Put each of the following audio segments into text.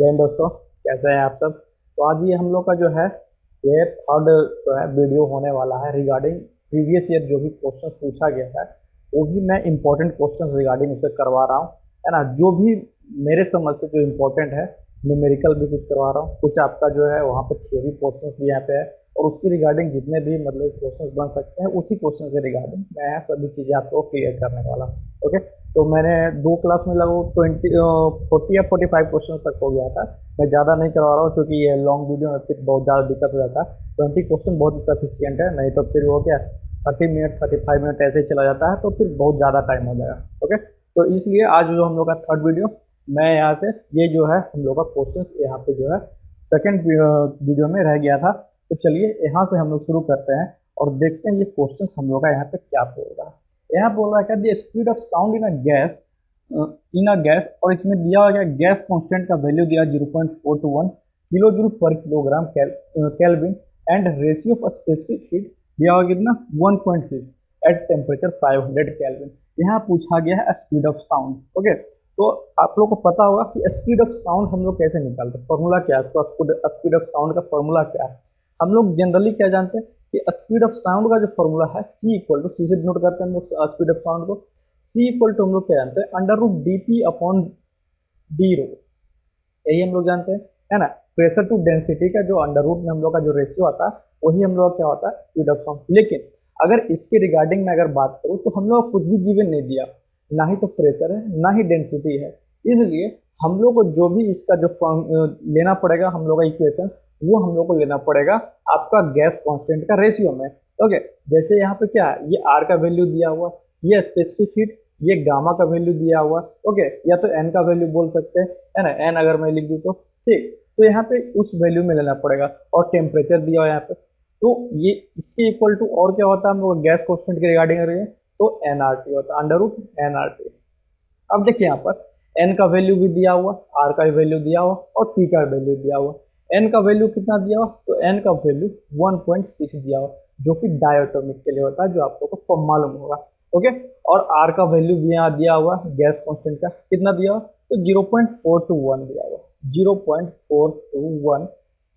जय हिंद दोस्तों, कैसे हैं आप सब। तो आज ये हम लोग का जो है ये थर्ड जो है वीडियो होने वाला है रिगार्डिंग प्रीवियस ईयर जो भी क्वेश्चन पूछा गया है वो भी मैं इंपॉर्टेंट क्वेश्चन रिगार्डिंग उसे करवा रहा हूँ, है ना। जो भी मेरे समझ से जो इम्पोर्टेंट है, न्यूमेरिकल भी कुछ करवा रहा हूँ, कुछ आपका जो है वहाँ पे थ्योरी क्वेश्चंस भी यहाँ पे है और उसकी रिगार्डिंग जितने भी मतलब क्वेश्चंस बन सकते हैं उसी क्वेश्चन के रिगार्डिंग मैं सभी चीज़ें आपको क्लियर करने वाला हूँ। ओके, तो मैंने 2 क्लास में लगभग 40 या 45 क्वेश्चन तक हो गया था। मैं ज़्यादा नहीं करवा रहा हूँ क्योंकि ये लॉन्ग वीडियो में फिर बहुत ज़्यादा दिक्कत हो जाता है। 20 क्वेश्चन बहुत ही सफिशियंट है, नहीं तो फिर वो क्या 30 मिनट 35 मिनट ऐसे ही चला जाता है तो फिर बहुत ज़्यादा टाइम हो जाएगा। ओके, तो इसलिए आज जो हम लोग का थर्ड वीडियो, मैं यहाँ से ये जो है हम लोग का क्वेश्चन यहाँ पे जो है सेकेंड वीडियो में रह गया था। तो चलिए यहाँ से हम लोग शुरू करते हैं और देखते हैं ये क्वेश्चन हम लोग का यहाँ पे क्या बोल रहा है। यहाँ बोल रहा है क्या, the speed of sound in a gas, और इसमें दिया हुआ क्या, गैस कांस्टेंट का वैल्यू दिया 0.421 किलो जूल पर kilogram kelvin and ratio of specific heat दिया हुआ कितना 1.6 एट टेम्परेचर 500 केल्विन। यहाँ पूछा गया है स्पीड ऑफ साउंड। ओके, तो आप लोग को पता होगा कि स्पीड ऑफ साउंड हम लोग कैसे निकालते हैं, फॉर्मूला क्या है इसका, स्पीड ऑफ साउंड का फॉर्मूला क्या है। हम लोग जनरली क्या जानते हैं कि स्पीड ऑफ साउंड का जो फॉर्मूला है सी इक्वल टू, सी से डिनोट करते हैं हम लोग स्पीड ऑफ साउंड को। सी इक्वल टू हम लोग क्या जानते हैं, under root D P upon D rho, यही हम लोग जानते हैं, है ना। प्रेशर टू डेंसिटी का जो अंडर रूट में हम लोग का जो रेशियो आता है वही हम लोग क्या होता है स्पीड ऑफ साउंड। लेकिन अगर इसके रिगार्डिंग में अगर बात करूँ तो हम लोग कुछ भी गिवन नहीं दिया, ना ही तो प्रेशर है ना ही डेंसिटी है, इसलिए हम लोग को जो भी इसका जो लेना पड़ेगा हम लोग का इक्वेशन, वो हम लोग को लेना पड़ेगा आपका गैस कांस्टेंट का रेशियो में। ओके, जैसे यहाँ पे क्या है, ये आर का वैल्यू दिया हुआ, ये स्पेसिफिक हीट, ये गामा का वैल्यू दिया हुआ। ओके, या तो एन का वैल्यू बोल सकते हैं, है ना, एन अगर मैं लिख दूँ तो ठीक। तो यहाँ पे उस वैल्यू में लेना पड़ेगा और टेम्परेचर दिया हुआ यहाँ पे, तो ये इसके इक्वल टू और क्या होता है हम लोग गैस कांस्टेंट के रिगार्डिंग करेंगे तो एनआरटी होता है, अंडर रूट एनआरटी। अब देखिए यहाँ पर एन का वैल्यू भी दिया हुआ, आर का वैल्यू दिया हुआ और टी का वैल्यू दिया हुआ। एन का वैल्यू कितना दिया हुआ, तो एन का वैल्यू 1.6 दिया हुआ जो कि डायटोमिक के लिए होता है, जो आप लोगों को मालूम होगा। ओके, और आर का वैल्यू भी यहाँ दिया हुआ गैस कांस्टेंट का कितना दिया हुआ, तो 0.421 दिया हुआ, 0.421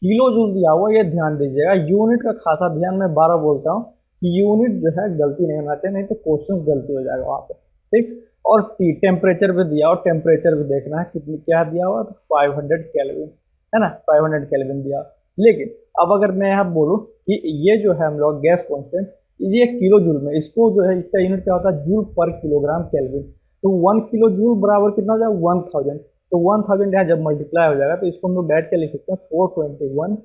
किलो जूल दिया हुआ। ये ध्यान दीजिएगा, यूनिट का खासा ध्यान, मैं 12 बोलता हूँ कि यूनिट जो है गलती नहीं होना चाहिए, नहीं तो क्वेश्चन गलती हो जाएगा वहाँ पे, ठीक। और टी टेम्परेचर भी दिया और टेम्परेचर भी देखना है कितनी क्या दिया हुआ, तो 500 केल्विन, है ना, 500 केल्विन दिया। लेकिन अब अगर मैं यहाँ बोलूँ कि ये जो है हम लोग गैस कांस्टेंट, ये किलो जूल में, इसको जो है इसका यूनिट क्या होता है, जूल पर किलोग्राम केल्विन। तो 1 किलो जूल बराबर कितना हो जाएगा, 1000। तो 1000 यहाँ जब मल्टीप्लाई हो जाएगा तो इसको हम लोग डायरेक्ट क्या लिख सकते हैं, 421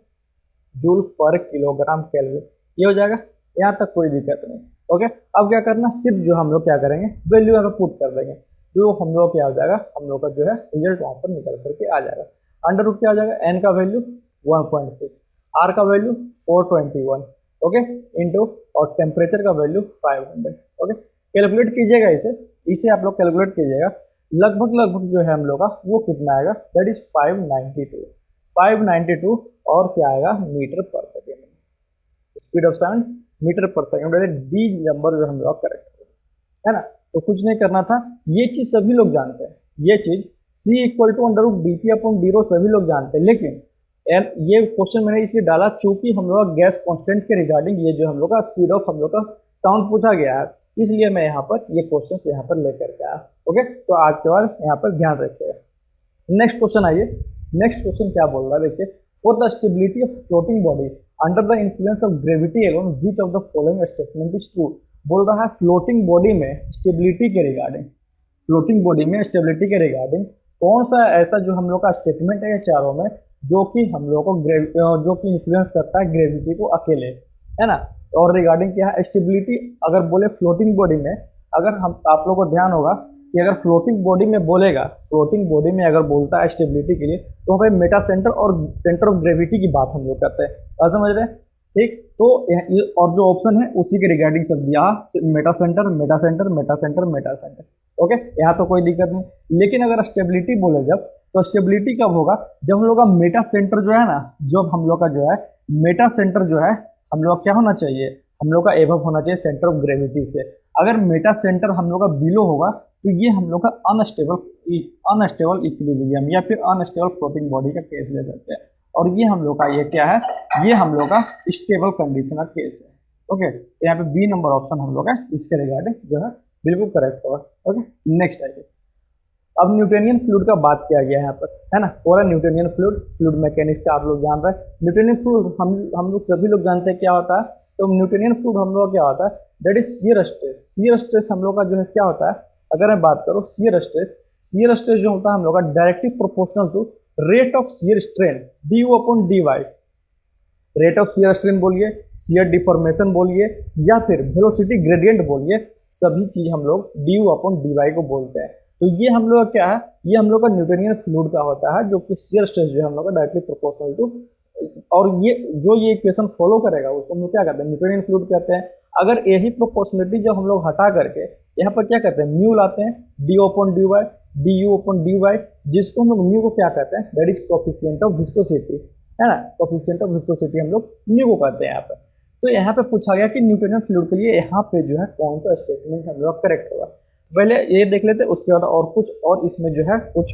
जूल पर किलोग्राम केल्विन, ये हो जाएगा। यहाँ तक कोई दिक्कत नहीं। ओके, अब क्या करना, सिर्फ जो हम लोग क्या करेंगे वैल्यू अगर पुट कर देंगे, जो हम लोग क्या हो जाएगा, हम लोग का जो है रिजल्ट वहां पर निकल करके आ जाएगा। अंडर रूट क्या हो जाएगा, एन का वैल्यू 1.6, आर का वैल्यू 421, ओके, इंटू और टेम्परेचर का वैल्यू 500। ओके, कैलकुलेट कीजिएगा इसे, इसे आप लोग कैलकुलेट कीजिएगा, लगभग जो है हम लोग का वो कितना आएगा, दैट इज 592 और क्या आएगा metre per second, speed of sound metre per second, D number जो हम लोग करेक्ट है ना। तो कुछ नहीं करना था, ये चीज सभी लोग जानते हैं, ये चीज C equal to under root DP upon D rho सभी लोग जानते हैं। लेकिन ये क्वेश्चन मैंने इसलिए डाला चूंकि हम लोग गैस कांस्टेंट के रिगार्डिंग ये जो हम लोग का स्पीड ऑफ हम लोग का साउंड पूछा गया है, इसलिए मैं यहाँ पर ये क्वेश्चन यहाँ पर लेकर के आया। ओके, तो आज के बाद यहाँ पर ध्यान रखिएगा। नेक्स्ट क्वेश्चन आइए, नेक्स्ट क्वेश्चन क्या बोल रहा है देखिए, for the stability of floating body under the influence of gravity alone which of the following statement is true. बोल रहा है फ्लोटिंग बॉडी में स्टेबिलिटी के रिगार्डिंग, फ्लोटिंग बॉडी में स्टेबिलिटी के रिगार्डिंग कौन सा ऐसा जो हम लोग का स्टेटमेंट है चारों में जो कि हम लोग को जो कि इन्फ्लुएंस करता है ग्रेविटी को अकेले, है ना। और रिगार्डिंग क्या है स्टेबिलिटी, अगर बोले फ्लोटिंग बॉडी में, अगर हम आप लोग को ध्यान होगा कि अगर फ्लोटिंग बॉडी में बोलेगा, फ्लोटिंग बॉडी में अगर बोलता है स्टेबिलिटी के लिए तो भाई मेटा सेंटर और सेंटर ऑफ ग्रेविटी की बात हम लोग करते हैं, समझ रहे हैं, ठीक। तो और जो ऑप्शन है उसी के रिगार्डिंग सब दिया, Meta centre Meta centre Meta centre Meta centre. Okay, यहाँ तो कोई दिक्कत नहीं। लेकिन अगर स्टेबिलिटी बोले जब, तो स्टेबिलिटी कब होगा, जब हम लोग का मेटा सेंटर जो है ना, जब हम लोग का जो है मेटा सेंटर जो है हम लोग क्या होना चाहिए, हम लोग का एबव होना चाहिए सेंटर ऑफ ग्रेविटी से। अगर मेटा सेंटर हम लोग का बिलो होगा तो ये हम लोग का अनस्टेबल इक्विलिब्रियम या फिर अनस्टेबल फ्लोटिंग बॉडी का केस ले सकते हैं। और ये हम लोग का ये क्या है, ये हम लोग का स्टेबल कंडीशन का केस है। ओके, तो यहाँ पे बी नंबर ऑप्शन हम लोग का इसके रिगार्डिंग जो है बिल्कुल करेक्ट होगा। ओके, नेक्स्ट आइए। अब न्यूटोनियन फ्लूइड का बात किया गया है यहाँ पर, है ना। पूरा न्यूटोनियन फ्लूइड मैकेनिक्स का आप लोग जान रहे हैं। न्यूटोनियन फ्लूइड हम लोग सभी लोग जानते हैं क्या होता है। तो न्यूटोनियन फ्लूइड हम लोग का क्या होता है, that is shear stress. Shear stress हम लोग का जो है क्या होता है, अगर मैं बात करूँ शियर स्ट्रेस जो होता है हम लोग का directly proportional to rate of shear strain du upon dy। Rate of shear strain बोलिए, शियर डिफॉर्मेशन बोलिए, या फिर वेलोसिटी ग्रेडियंट बोलिए, सभी चीज हम लोग du अपॉन dy को बोलते हैं। तो ये हम लोग का क्या है, ये हम लोग का न्यूटोनियन फ्लूइड का होता है, जो कि शियर स्ट्रेस जो है हम लोग का डायरेक्टली प्रोपोर्शनल टू, और ये इक्वेशन फॉलो करेगा उसको हम लोग क्या कहते हैं, न्यूटोनियन फ्लूइड कहते हैं। अगर यही प्रोपोर्शनलिटी जब हम लोग हटा करके यहाँ पर क्या करते हैं, म्यू लाते हैं, D upon D Y, D U upon D Y, जिसको हम लोग म्यू को क्या कहते हैं, that is coefficient of viscosity, है ना। कोफिशिएंट ऑफ विस्कोसिटी हम लोग म्यू को कहते हैं यहाँ पर। तो यहाँ पे पूछा गया कि न्यूटोनियन फ्लूइड के लिए यहाँ पे जो है कौन सा स्टेटमेंट हम लोग करेक्ट होगा। पहले ये देख लेते, उसके बाद और कुछ और इसमें जो है कुछ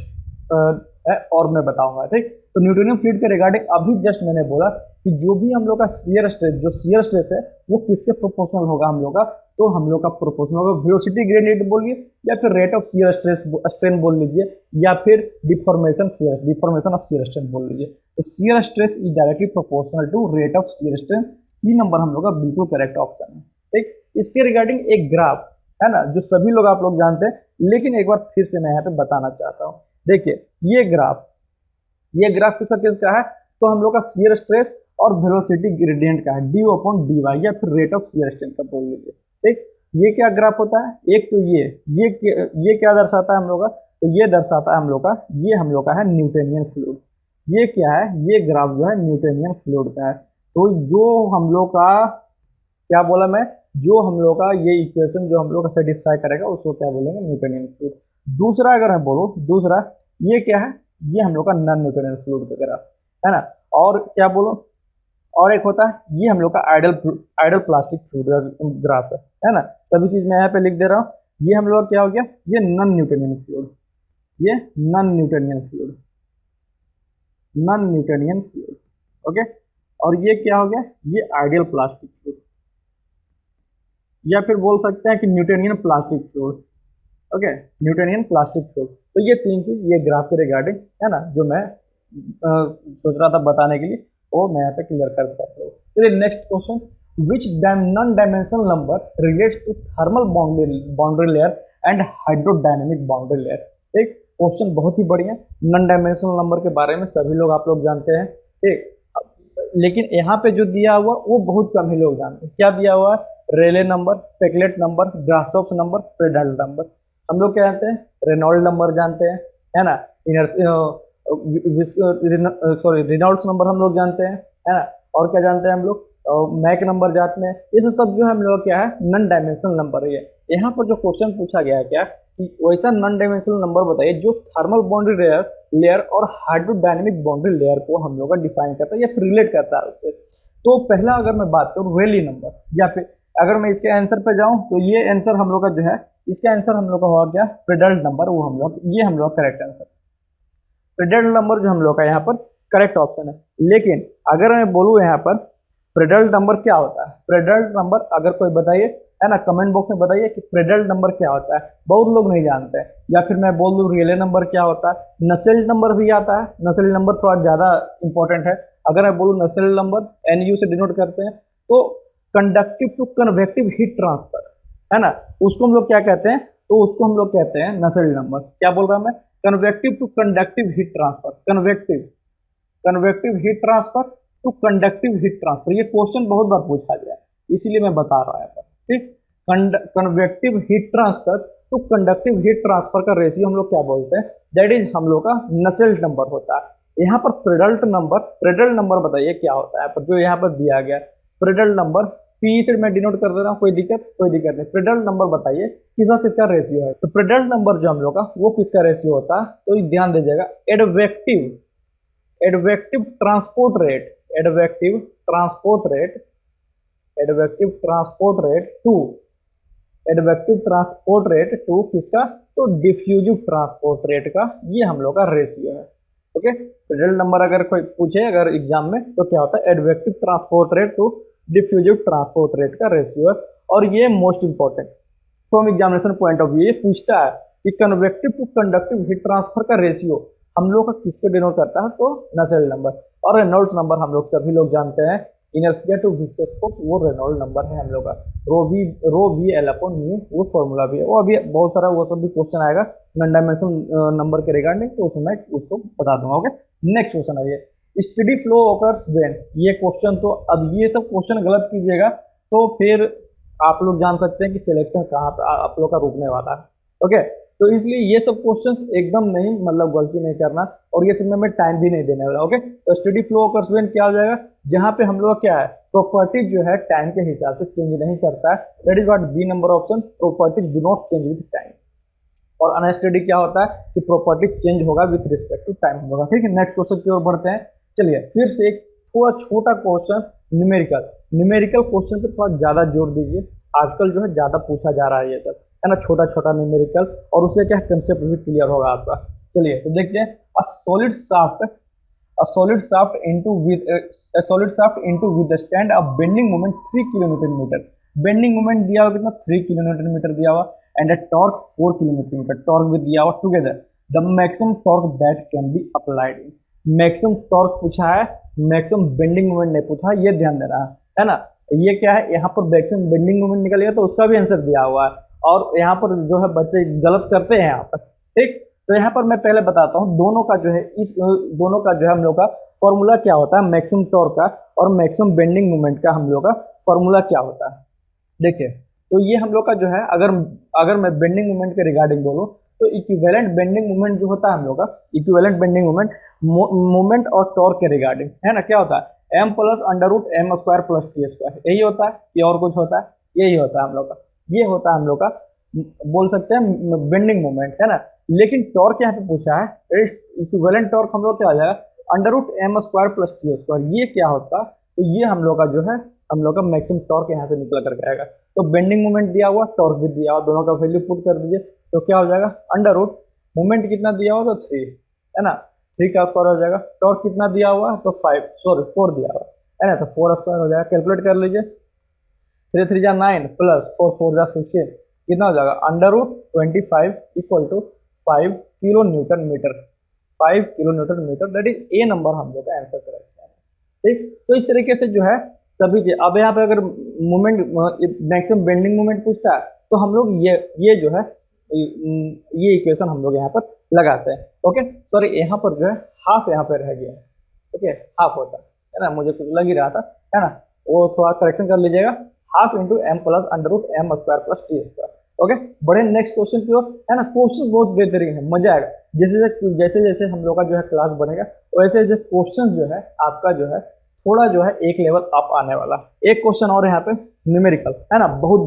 है और मैं बताऊंगा, ठीक। तो न्यूटोनियन फ्लूइड के रिगार्डिंग अभी जस्ट मैंने बोला कि जो भी हम लोग का शियर स्ट्रेस है वो किसके प्रोपोर्शनल होगा हम लोग का, तो हम लोग का प्रोपोर्शनल होगा वेलोसिटी ग्रेडियंट बोलिए, या फिर रेट ऑफ शियर स्ट्रेन बोल लीजिए, या फिर डिफॉर्मेशन ऑफ शियर स्ट्रेन बोल लीजिए। तो shear stress is directly proportional to rate of shear strain. C number हम लोग का बिल्कुल करेक्ट ऑप्शन है, ठीक। इसके रिगार्डिंग एक ग्राफ है ना, जो सभी लोग आप लोग जानते हैं, लेकिन एक बार फिर से मैं यहाँ पे बताना चाहता हूँ। देखिए ये ग्राफ किसका किसका है, तो हम लोग का शियर स्ट्रेस और वेलोसिटी ग्रेडियंट का है, डी अपॉन डी वाई, या फिर रेट ऑफ शियर स्ट्रेन का बोल लीजिए, ठीक। ये क्या ग्राफ होता है, एक तो ये क्या दर्शाता है हम लोग का, तो ये दर्शाता है हम लोग का, ये हम लोग का है न्यूटोनियन फ्लूइड। ये क्या है, ये ग्राफ जो है न्यूटोनियन फ्लूइड का है। तो जो हम लोग का क्या बोला मैं, जो हम लोग का ये इक्वेशन जो हम लोग का सेटिस्फाई करेगा उसको क्या बोलेंगे, न्यूटोनियन फ्लूइड। दूसरा अगर मैं बोलूँ, दूसरा ये क्या है, ये हम लोग का नॉन न्यूटोनियन फ्लूइड का ग्राफ है ना। और क्या बोलो, और एक होता है ये हम लोग का आइडल प्लास्टिक फ्लूइड ग्राफ है ना। सभी चीज मैं यहाँ पे लिख दे रहा हूँ। ये हम लोग क्या हो गया, ये नॉन न्यूटोनियन फ्लूइड, ये नॉन न्यूटोनियन फ्लूइड, ओके। और ये क्या हो गया, ये आइडियल प्लास्टिक फ्लूइड, या फिर बोल सकते हैं कि Newtonian plastic fluid, okay, Newtonian plastic fluid. तो ये तीन चीज ये ग्राफ के रिगार्डिंग है ना, जो मैं सोच रहा था बताने के लिए, वो मैं यहाँ पे क्लियर कर देता हूँ। चलिए next question, which non dimensional number relates to thermal boundary layer and hydrodynamic boundary layer. एक क्वेश्चन बहुत ही बढ़िया, नॉन डायमेंशनल नंबर के बारे में सभी लोग आप लोग जानते हैं, ठीक। लेकिन यहाँ पे जो दिया हुआ वो बहुत कम ही लोग जानते हैं। क्या दिया हुआ है, Rayleigh number, Peclet number, Grashof number, Prandtl number. हम लोग क्या जानते हैं, रेनॉल्ड नंबर जानते हैं, है ना, रेनॉल्ड्स नंबर हम लोग जानते हैं, है ना। और क्या जानते हैं हम लोग, मैक नंबर जानते हैं। ये सब जो है हम लोग क्या है, नॉन डायमेंशनल नंबर है। यहाँ पर जो क्वेश्चन पूछा गया है क्या, कि वैसा नॉन डायमेंशनल नंबर बताइए जो थर्मल बाउंड्री लेयर और हाइड्रोडायनेमिक बाउंड्री लेयर को हम लोग का डिफाइन करता है या फिर रिलेट करता है उससे। तो पहला अगर मैं बात करूँ रेली नंबर, या फिर अगर मैं इसके आंसर पे जाऊं तो ये आंसर हम लोग का जो है, इसका आंसर हम लोग का होगा क्या, प्रेडल्ट नंबर, वो हम लोग, ये हम लोग करेक्ट आंसर, प्रेडल्ट नंबर जो हम लोग का यहाँ पर करेक्ट ऑप्शन है। लेकिन अगर मैं बोलूँ यहाँ पर प्रेडल्ट नंबर क्या होता है, प्रेडल्ट नंबर अगर कोई बताइए, है ना, कमेंट बॉक्स में बताइए कि प्रेडल्ट नंबर क्या होता है। बहुत लोग नहीं जानते हैं। या फिर मैं बोल दूं रिले नंबर क्या होता है, नसेल्ट नंबर भी आता है। नसेल्ट नंबर थोड़ा ज्यादा इंपॉर्टेंट है। अगर मैं बोलूँ नसेल्ट नंबर, NU से डिनोट करते हैं, तो conductive to convective heat transfer, है ना, उसको हम लोग क्या कहते हैं, तो उसको हम लोग कहते हैं नसेल्ट नंबर। क्या बोल रहा हूं मैं, convective to conductive heat transfer, convective heat transfer to conductive heat transfer. ये क्वेश्चन बहुत बार पूछा गया, इसीलिए मैं बता रहा हूं, ठीक। Convective heat transfer to conductive heat transfer का रेशियो हम लोग क्या बोलते हैं, दैट इज हम लोग का नसेल्ट नंबर होता है। यहाँ पर प्रेडल्ट नंबर बताइए क्या होता है, पर जो यहाँ पर दिया गया प्रेडल्ट नंबर, P से मैं डिनोट कर दे रहा हूँ, कोई दिक्कत नहीं। प्रेडल्ट नंबर बताइए किसका रेशियो है। तो प्रेडल्ट नंबर जो हम लोग का वो किसका रेशियो होता है, तो ध्यान दीजिएगा, advective transport rate to advective transport rate to किसका, तो डिफ्यूजिव ट्रांसपोर्ट रेट का, ये हम लोग का रेशियो है। ओके, रिजल्ट नंबर अगर कोई पूछे अगर एग्जाम में तो क्या होता है, advective transport rate to diffusive transport rate का रेशियो है। और ये most important from examination point of view, ये पूछता है कि convective to conductive heat transfer का रेशियो हम लोग का किसको डिनोट करता है, तो नसेल्ट नंबर। और रेनॉल्ड्स नंबर हम लोग सभी लोग जानते हैं, इनर्शिया टू विस्कस फोर्स वो रेनॉल्ड नंबर है हम लोग का। Rho V L upon mu वो फॉर्मूला भी है, वो अभी बहुत सारा वो सब भी क्वेश्चन आएगा नॉन डायमेंशन नंबर के रिगार्डिंग, तो उसमें मैं उसको बता दूंगा। ओके, नेक्स्ट क्वेश्चन आइए, स्टेडी फ्लो ऑकर्स व्हेन, ये क्वेश्चन तो अब ये सब क्वेश्चन गलत कीजिएगा तो फिर आप लोग जान सकते हैं कि सिलेक्शन कहाँ पे आप लोग का रुकने वाला है। ओके, तो इसलिए ये सब क्वेश्चंस एकदम नहीं, मतलब गलती नहीं करना, और ये सब में मैं टाइम भी नहीं देने वाला। ओके, तो स्टडी फ्लो ऑकर्स व्हेन क्या हो जाएगा, जहां पे हम लोग क्या है, प्रॉपर्टी जो है टाइम के हिसाब से चेंज नहीं करता है, that is what B number option, property do not change with time. और अनस्टडी क्या होता है कि प्रॉपर्टी चेंज होगा विद रिस्पेक्ट टू टाइम होगा। ठीक है, नेक्स्ट क्वेश्चन की ओर बढ़ते हैं। चलिए फिर से एक थोड़ा छोटा क्वेश्चन, न्यूमेरिकल क्वेश्चन पे थोड़ा ज्यादा जोर दीजिए, आजकल जो है ज्यादा पूछा जा रहा है ये सब, है ना, छोटा छोटा न्यूमेरिकल, और उससे क्या कंसेप्ट भी क्लियर होगा आपका। चलिए तो देखते हैं, a solid shaft into withstand a bending moment 3 kN, bending moment दिया हुआ कितना, 3 kN दिया हुआ, and a torque 4 kN, torque भी दिया हुआ, together the maximum torque that can be applied. Maximum torque पूछा है, मैक्सिमम बेंडिंग मोमेंट नहीं पूछा, ये ध्यान देना है ना। ये क्या है, यहाँ पर मैक्सिमम बेंडिंग मोमेंट निकलेगा तो उसका भी आंसर दिया हुआ है, और यहाँ पर जो है बच्चे गलत करते हैं यहाँ पर। ठीक, तो यहाँ पर मैं पहले बताता हूँ दोनों का जो है, इस दोनों का जो है हम लोग का फॉर्मूला क्या होता है, मैक्सिमम टॉर्क का और मैक्सिमम बेंडिंग मोमेंट का हम लोग का फॉर्मूला क्या होता है। देखिए, तो ये हम लोग का जो है, अगर मैं बेंडिंग मोमेंट के रिगार्डिंग बोलूँ तो इक्विवेलेंट बेंडिंग मोमेंट जो होता है हम लोग का, इक्विवेलेंट बेंडिंग मोमेंट और टॉर्क के रिगार्डिंग, है ना, क्या होता है, m plus under root m square plus T square, यही होता है, ये और कुछ होता है, यही होता है हम लोग का, ये होता है हम लोग का, बोल सकते हैं बेंडिंग मोमेंट, है ना। लेकिन टॉर्क यहाँ पे पूछा है, इक्विवेलेंट टॉर्क हम लोग क्या आ जाएगा, under root m square plus T square, ये क्या होता है, तो ये हम लोग का जो है, हम लोग का मैक्सिमम टॉर्क यहाँ से निकल करके आएगा। तो बेंडिंग मोमेंट दिया हुआ, टॉर्क भी दिया हुआ, दोनों का वैल्यू पुट कर दीजिए, तो क्या हो जाएगा, अंडर रूट मोमेंट कितना दिया हुआ, तो 3, है ना, 3 का स्क्वायर हो जाएगा, टॉर्क कितना दिया हुआ, तो 4 दिया हुआ, है ना, तो 4 स्क्वायर हो जाएगा, कैलकुलेट कर लीजिए, 3 3 जा 9 प्लस 4 4 जा 16, कितना हो जाएगा, under root 25 equal to 5 kilo newton metre, 5 kilo newton metre, that is A number हम लोग का आंसर करेक्ट है। ठीक, तो इस तरीके से जो है सभी चीज, अब यहाँ पे अगर मोमेंट मैक्सिमम बेंडिंग मोमेंट पूछता है तो हम लोग ये जो है ये इक्वेशन हम लोग यहाँ पर लगाते हैं। ओके, सॉरी यहाँ पर जो है हाफ यहाँ पे रह गया है, ओके, हाफ होता है ना, मुझे कुछ लग ही रहा था, है ना, वो थोड़ा करेक्शन कर लीजिएगा, half into m plus under root m square plus T square. Okay, बड़े नेक्स्ट क्वेश्चन की ओर, है ना, क्वेश्चन बहुत बेहतरीन है, मजा आएगा, जैसे जैसे हम लोग का जो है क्लास बनेगा वैसे जैसे क्वेश्चन जो है आपका जो है थोड़ा जो है एक लेवल अप आने वाला। एक क्वेश्चन और यहाँ पे न्यूमेरिकल, है ना, बहुत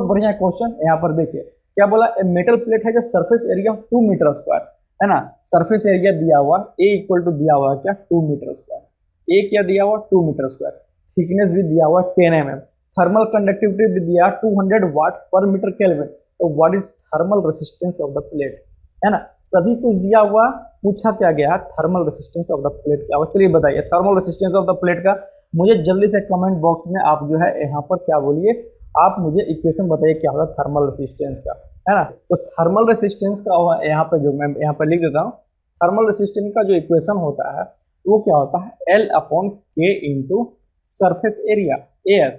बढ़िया क्वेश्चन। यहाँ पर देखिए क्या बोला, मेटल प्लेट है जो सरफेस एरिया 2 मीटर स्क्वायर, है ना, सरफेस एरिया दिया हुआ ए इक्वल टू दिया हुआ क्या, 2 मीटर स्क्वायर, ए क्या दिया हुआ 2 मीटर स्क्वायर, थिकनेस भी दिया हुआ 10 mm, थर्मल कंडक्टिविटी भी दिया 200 वाट पर मीटर केल्विन, तो what is thermal resistance of the plate, है ना, सभी कुछ दिया हुआ, पूछा क्या गया, thermal resistance of the plate क्या हुआ। चलिए बताइए thermal resistance of the plate का, मुझे जल्दी से कमेंट बॉक्स में आप जो है यहाँ पर क्या बोलिए, आप मुझे इक्वेशन बताइए क्या होगा थर्मल रेसिस्टेंस का, है ना। तो थर्मल रेसिस्टेंस का यहाँ पे जो मैं यहाँ पर लिख देता हूँ, थर्मल रेसिस्टेंस का जो इक्वेशन होता है वो क्या होता है, L upon K into surface area AS,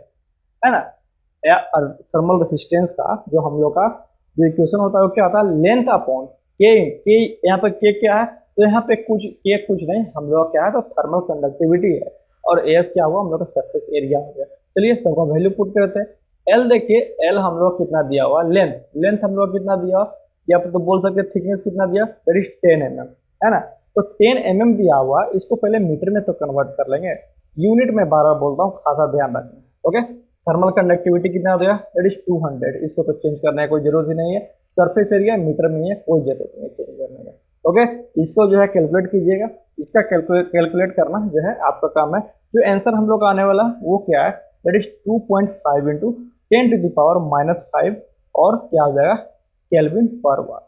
है ना। थर्मल रेसिस्टेंस का जो हम लोग का जो इक्वेशन होता है वो क्या होता है, लेंथ अपॉन K, यहाँ पर K क्या है, तो यहाँ पे कुछ नहीं, हम लोग क्या है, तो थर्मल कंडक्टिविटी है, और AS क्या हुआ, हम लोग का सरफेस एरिया हो गया। चलिए सबका वैल्यू पुट करते हैं। L देखिए, L हम लोग कितना दिया हुआ, लेंथ हम लोग कितना दिया हुआ, या फिर तो बोल सकते थिकनेस कितना दिया, दैट इज 10 mm, है ना। तो 10 mm दिया हुआ, इसको पहले मीटर में तो कन्वर्ट कर लेंगे, यूनिट में बार बार बोलता हूँ, खासा ध्यान रखना। ओके, थर्मल कंडक्टिविटी कितना दिया, दैट इज 200, इसको तो चेंज करने की कोई जरूरत ही नहीं है, सरफेस एरिया मीटर में है, कोई जरूरत नहीं है चेंज करने का। ओके, इसको जो है कैलकुलेट कीजिएगा, इसका कैलकुलेट करना जो है आपका काम है। जो आंसर हम लोग आने वाला वो क्या है, दैट इज 2.5 इंटू 10⁻⁻5 और क्या हो जाएगा केल्विन पर वाट,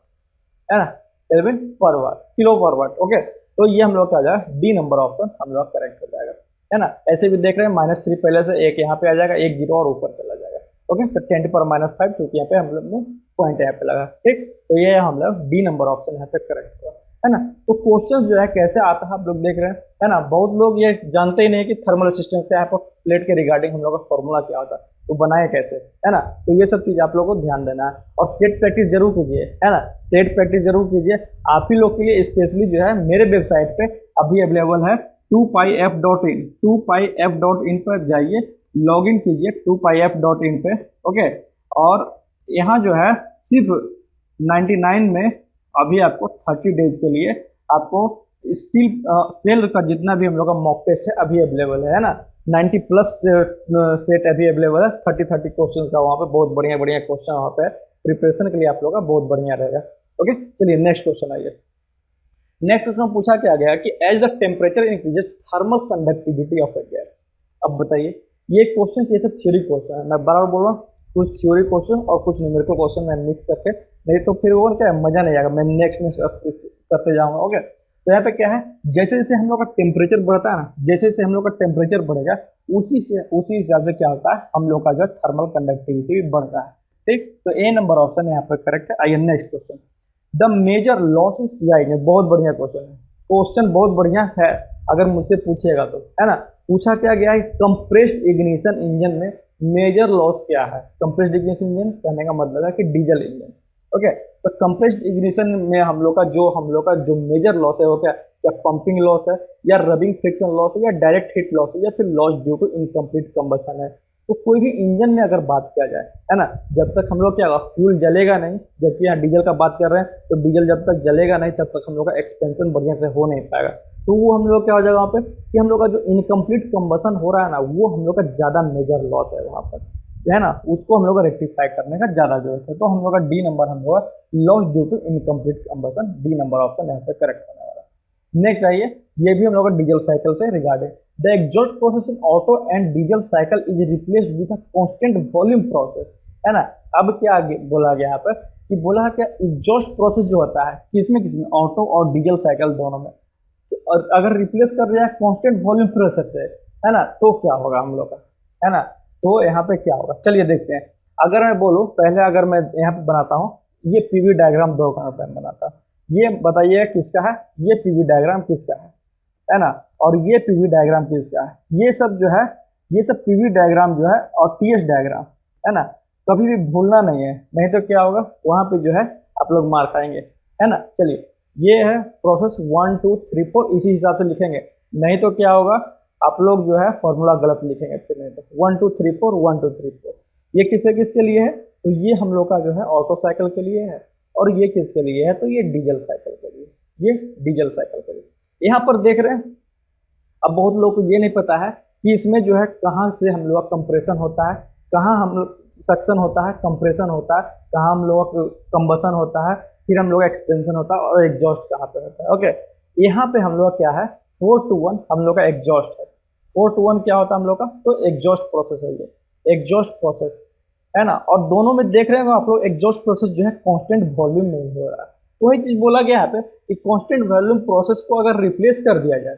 है ना, केल्विन पर वाट, किलो पर वाट। ओके, तो ये हम लोग क्या आ जाएगा, डी नंबर ऑप्शन हम लोग करेक्ट हो जाएगा, है ना। ऐसे भी देख रहे हैं -3 पहले से, एक यहाँ पे आ जाएगा, एक जीरो और ऊपर चला जाएगा। ओके, तो 10⁻⁵ क्योंकि यहाँ पे हम लोग ने पॉइंट यहाँ पे लगा, ठीक। तो ये हम लोग डी नंबर ऑप्शन यहाँ पे करेक्ट हुआ, है ना। तो क्वेश्चन जो है कैसे आता है आप लोग देख रहे हैं, है ना। बहुत लोग ये जानते ही नहीं कि थर्मल रेसिस्टेंस क्या है, प्लेट के रिगार्डिंग हम लोग का फॉर्मूला क्या होता है, तो बनाए कैसे, है ना। तो ये सब चीज आप लोगों को ध्यान देना है और सेट प्रैक्टिस जरूर कीजिए, है ना, सेट प्रैक्टिस जरूर कीजिए। आप ही लोग के लिए स्पेशली जो है मेरे वेबसाइट पे अभी अवेलेबल है 2pif.in, 2pif.in पर जाइए, लॉग इन कीजिए 2pif.in पे। ओके, और यहाँ जो है सिर्फ 99 में अभी आपको 30 डेज के लिए आपको स्टील सेल का जितना भी हम लोग का मॉक टेस्ट है अभी अवेलेबल है ना। 90 प्लस सेट अभी अवेलेबल है, 30 क्वेश्चन का वहाँ पे बहुत बढ़िया बढ़िया क्वेश्चन वहाँ पे प्रिपरेशन के लिए आप लोग का बहुत बढ़िया रहेगा। ओके, चलिए नेक्स्ट क्वेश्चन आइए। नेक्स्ट क्वेश्चन पूछा क्या गया कि as the temperature increases thermal conductivity of a gas. अब बताइए, ये क्वेश्चन ये सब थ्योरी क्वेश्चन है, मैं बराबर बोल रहा हूँ, कुछ थ्योरी क्वेश्चन और कुछ न्यूमेरिकल क्वेश्चन मैं मिक्स करके, नहीं तो फिर वो क्या मजा नहीं आएगा, मैं नेक्स्ट करते जाऊंगा। ओके, तो यहाँ पे क्या है, जैसे जैसे हम लोग का टेम्परेचर बढ़ता है ना, जैसे जैसे हम लोग का टेम्परेचर बढ़ेगा उसी हिसाब से क्या होता है, हम लोग का जो थर्मल कंडक्टिविटी भी बढ़ता है, ठीक। तो ए नंबर ऑप्शन यहाँ पर करेक्ट है। आइए next question, the major loss in CI में, बहुत बढ़िया क्वेश्चन है, क्वेश्चन बहुत बढ़िया है अगर मुझसे पूछिएगा तो, है ना। पूछा क्या गया है, कंप्रेस्ड इग्निशन इंजन में मेजर लॉस क्या है। कंप्रेस्ड इग्निशन इंजन कहने का मतलब है कि डीजल इंजन। ओके, तो कंप्रेस्ड इग्निशन में हम लोग का जो मेजर लॉस है वो क्या, या पंपिंग लॉस है, या रबिंग फ्रिक्शन लॉस है, या डायरेक्ट हीट लॉस है, या फिर loss due to incomplete combustion है। तो कोई भी इंजन में अगर बात किया जाए, है ना, जब तक हम लोग क्या होगा, फ्यूल जलेगा नहीं, जबकि यहाँ डीजल का बात कर रहे हैं, तो डीजल जब तक जलेगा नहीं तब तक हम लोग का एक्सपेंशन बढ़िया से हो नहीं पाएगा। तो वो हम लोग क्या हो जाएगा वहाँ पे कि हम लोग का जो इनकम्प्लीट कंबशन हो रहा है ना, वो हम लोग का ज़्यादा मेजर लॉस है वहाँ पर, है ना, उसको हम लोग का रेक्टिफाई करने का ज़्यादा जरूरत है। तो हम लोग का डी नंबर हम लोग loss due to incomplete combustion, D number option यहाँ पे करेक्ट होने वाला है। नेक्स्ट आइए, ये भी हम लोग का डीजल साइकिल से regarded, the exhaust process in auto and diesel cycle is replaced with a constant volume process, है ना। अब क्या बोला गया यहाँ पर कि बोला क्या, एग्जॉस्ट प्रोसेस जो होता है किसमें ऑटो और डीजल साइकिल दोनों में, और अगर रिप्लेस कर दिया कांस्टेंट वॉल्यूम प्रेशर से, है ना, तो क्या होगा हम लोग का, है ना। तो यहाँ पे क्या होगा, चलिए देखते हैं। अगर मैं बोलूँ पहले, अगर मैं यहाँ पे बनाता हूँ ये पीवी डायग्राम, दो का मैं बनाता हूँ, ये बताइए किसका है, ये पीवी डायग्राम किसका है ना, और ये पीवी डायग्राम किसका है। ये सब जो है, ये सब पीवी डायग्राम जो है और टीएस डायग्राम, है ना, कभी भी भूलना नहीं है, नहीं तो क्या होगा वहां पे जो है आप लोग मार खाएंगे, है ना। चलिए, ये है प्रोसेस 1 2 3 4, इसी हिसाब से लिखेंगे, नहीं तो क्या होगा आप लोग जो है फॉर्मूला गलत लिखेंगे, फिर नहीं तो 1 2 3 4 1 2 3 4। ये किसके लिए है, तो ये हम लोग का जो है ऑटो साइकिल के लिए है, और ये किसके लिए है, तो ये डीजल साइकिल के लिए, ये डीजल साइकिल के लिए। यहाँ पर देख रहे हैं, अब बहुत लोग को ये नहीं पता है कि इसमें जो है कहाँ से हम लोग का कंप्रेशन होता है, कहाँ हम लोग सक्शन होता है, कंप्रेशन होता है, कहाँ हम लोग कंबसन होता है, फिर हम लोग एक्सपेंशन होता है, और एग्जॉस्ट कहाँ पे होता है। ओके, यहाँ पे हम लोग क्या है 4 to 1 हम लोग का एग्जॉस्ट है। 4 to 1 क्या होता है हम लोग का, तो एग्जॉस्ट प्रोसेस है, ये एग्जॉस्ट प्रोसेस, है ना। और दोनों में देख रहे हो आप लोग, एग्जॉस्ट प्रोसेस जो है कांस्टेंट वॉल्यूम में हो रहा है। तो वही चीज बोला गया यहाँ पे कि कांस्टेंट वॉल्यूम प्रोसेस को अगर रिप्लेस कर दिया जाए,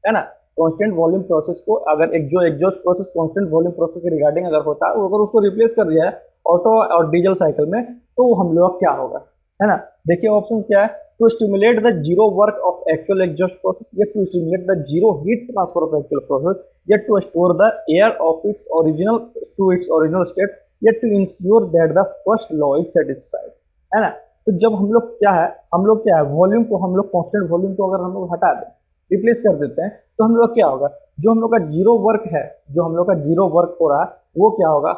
है ना, कांस्टेंट वॉल्यूम प्रोसेस को अगर एक जो exhaust process constant volume process के रिगार्डिंग अगर होता है, अगर उसको रिप्लेस कर दिया है ऑटो और डीजल साइकिल में, तो हम लोग क्या होगा, है ना। देखिए ऑप्शन क्या है, to stimulate the zero work of actual exhaust process, या to stimulate the zero heat transfer of actual process, या to store the air of its original to its original state, या to ensure that the first law is satisfied, है ना। तो जब हम लोग क्या है वॉल्यूम को हम लोग कांस्टेंट वॉल्यूम को अगर हम लोग हटा दें, रिप्लेस कर देते हैं, तो हम लोग क्या होगा, जो हम लोग का जीरो वर्क है, जो हम लोग का जीरो वर्क हो रहा है, वो क्या होगा,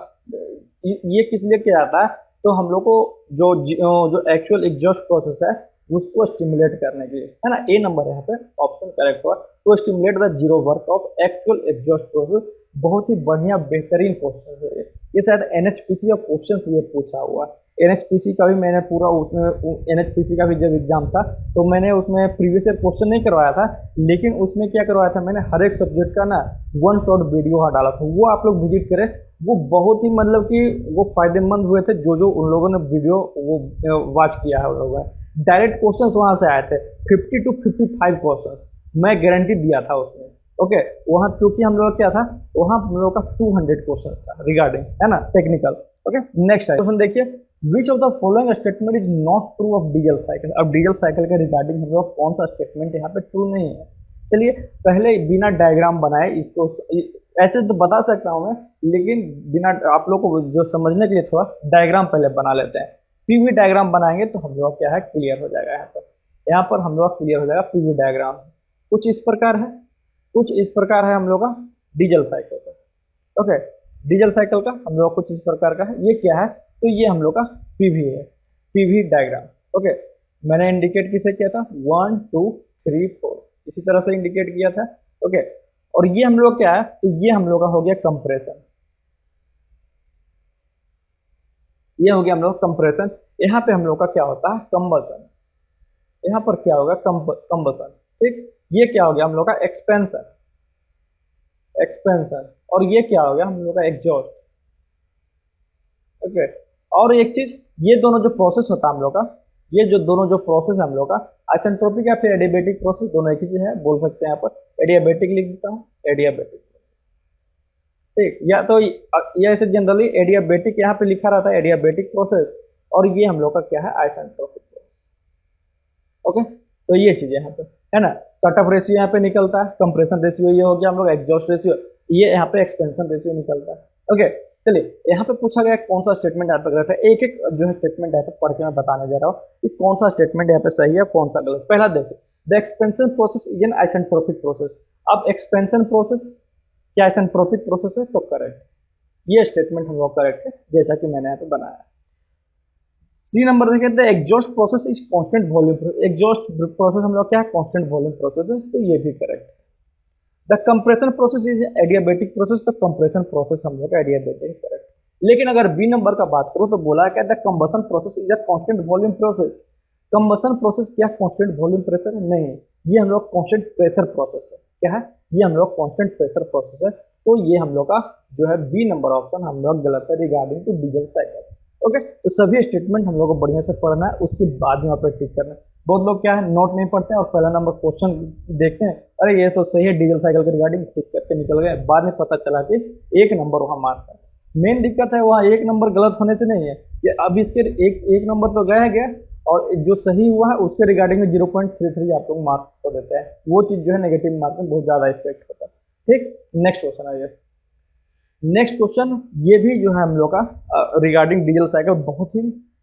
ये किस लिए किया जाता है, तो हम लोग को जो एक्चुअल एग्जॉस्ट प्रोसेस है उसको स्टिमुलेट करने के लिए, है ना। ए नंबर यहाँ पे ऑप्शन करेक्ट हुआ, to stimulate the zero work of actual exhaust process. बहुत ही बढ़िया बेहतरीन क्वेश्चन है ये शायद NHPC का क्वेश्चन ये पूछा हुआ, एनएचपीसी का भी मैंने पूरा उसमें एनएचपीसी का भी जब एग्जाम था तो मैंने उसमें प्रीवियस ईयर क्वेश्चन नहीं करवाया था, लेकिन उसमें क्या करवाया था मैंने, हर एक सब्जेक्ट का ना वन शॉट वीडियो वहाँ डाला था, वो आप लोग विजिट करें। वो बहुत ही मतलब कि वो फायदेमंद हुए थे जो उन लोगों ने वीडियो वो वॉच किया है उन लोगों ने। डायरेक्ट क्वेश्चन वहाँ से आए थे 50 to 55 क्वेश्चन मैं गारंटी दिया था उसमें। ओके, वहाँ चूंकि हम लोग क्या था, वहाँ हम लोग का 200 क्वेश्चन था रिगार्डिंग, है ना, टेक्निकल। ओके, नेक्स्ट है क्वेश्चन देखिए, which of the following statement is not true of diesel cycle. अब डीजल साइकिल के रिगार्डिंग हम लोग कौन सा स्टेटमेंट यहाँ पे ट्रू नहीं है। चलिए पहले बिना डायग्राम बनाए इसको, ऐसे तो बता सकता हूँ मैं, लेकिन बिना आप लोग को जो समझने के लिए थोड़ा डायग्राम पहले बना लेते हैं। पीवी डायग्राम बनाएंगे तो हम लोग क्या है क्लियर हो जाएगा। यहाँ पर हम लोग क्लियर हो जाएगा। पीवी डायग्राम कुछ इस प्रकार है, कुछ इस प्रकार है हम लोग का डीजल साइकिल का। ओके, डीजल साइकिल का हम लोग कुछ इस प्रकार का है। ये क्या है, तो ये हम लोग का पीवी है, पीवी डायग्राम। ओके, मैंने इंडिकेट किसे किया था, 1 2 3 4 इसी तरह से इंडिकेट किया था। ओके, और ये हम लोग क्या है, तो ये हम लोग का हो गया कंप्रेशन, ये हो गया हम लोग कंप्रेशन। यहाँ पे हम लोग का क्या होता है कंबसन, यहाँ पर क्या होगा कंबसन। ठीक, ये क्या हो गया हम लोग का एक्सपेंशन, एक्सपेंशन, और ये क्या हो गया हम लोग का एग्जॉस्ट। ओके, और एक चीज, ये दोनों जो प्रोसेस होता है हम लोग का, ये जो दोनों जो प्रोसेस है हम लोग का आइसेंट्रोपिक या फिर एडियाबेटिक प्रोसेस, दोनों एक ही चीज है, बोल सकते हैं यहाँ पर एडियाबेटिक लिख देता हूँ, एडियाबेटिक। ठीक, या तो ये ऐसे जनरली एडियाबेटिक यहाँ पे लिखा रहता है एडियाबेटिक प्रोसेस, और ये हम लोग का क्या है आइसेंट्रोपिक प्रोसेस। ओके, तो ये चीज यहाँ पे है ना, कट ऑफ रेशियो यहाँ पे निकलता है, कंप्रेशन रेशियो ये हो गया हम लोग, एग्जॉस्ट रेशियो ये यहाँ पे एक्सपेंशन रेशियो निकलता है। ओके, चलिए यहाँ पे पूछा गया कौन सा स्टेटमेंट यहाँ पे गलत है। एक एक जो है स्टेटमेंट यहाँ पे पढ़ के मैं बताने जा रहा हूँ कि कौन सा स्टेटमेंट यहाँ पे सही है कौन सा गलत। पहला देखिए, the expansion process is an isentropic process. अब एक्सपेंशन प्रोसेस क्या आइसेंट्रोपिक प्रोसेस है, तो करेक्ट, ये स्टेटमेंट हम लोग करेक्ट है जैसा कि मैंने यहाँ पे बनाया। सी नंबर देखिए, the exhaust process is constant volume. Exhaust process हम लोग क्या है कांस्टेंट वॉल्यूम प्रोसेस है, तो ये भी करेक्ट है। The compression process is adiabatic process, तो कंप्रेशन प्रोसेस हम लोग का एडियाबेटिक करेक्ट। लेकिन अगर बी नंबर का बात करूं तो बोला क्या, the combustion process is a constant volume process. Combustion process क्या कांस्टेंट वॉल्यूम प्रेशर नहीं है, ये हम लोग कांस्टेंट प्रेशर प्रोसेस है। क्या है, ये हम लोग कांस्टेंट प्रेशर प्रोसेस है, तो ये हम लोग का जो है बी नंबर ऑप्शन हम लोग गलत है regarding to diesel cycle. Okay, तो सभी स्टेटमेंट हम लोग को बढ़िया से पढ़ना है, उसके बाद में यहाँ पे टिक करना है। बहुत लोग क्या है नोट नहीं पढ़ते हैं और पहला नंबर क्वेश्चन देखते हैं, अरे ये तो सही है डीजल साइकिल के रिगार्डिंग, टिक करके निकल गए, बाद में पता चला कि एक नंबर वहां मार्क है। मेन दिक्कत है वहाँ एक नंबर गलत होने से नहीं है, ये अब इसके एक नंबर तो गया और जो सही हुआ है उसके रिगार्डिंग में 0.33 आप लोग मार्क को देते हैं, वो चीज जो है नेगेटिव मार्क में बहुत ज्यादा इफेक्ट होता है। ठीक, नेक्स्ट क्वेश्चन है ये। नेक्स्ट क्वेश्चन ये भी जो है हम लोग का रिगार्डिंग डीजल साइकिल बहुत ही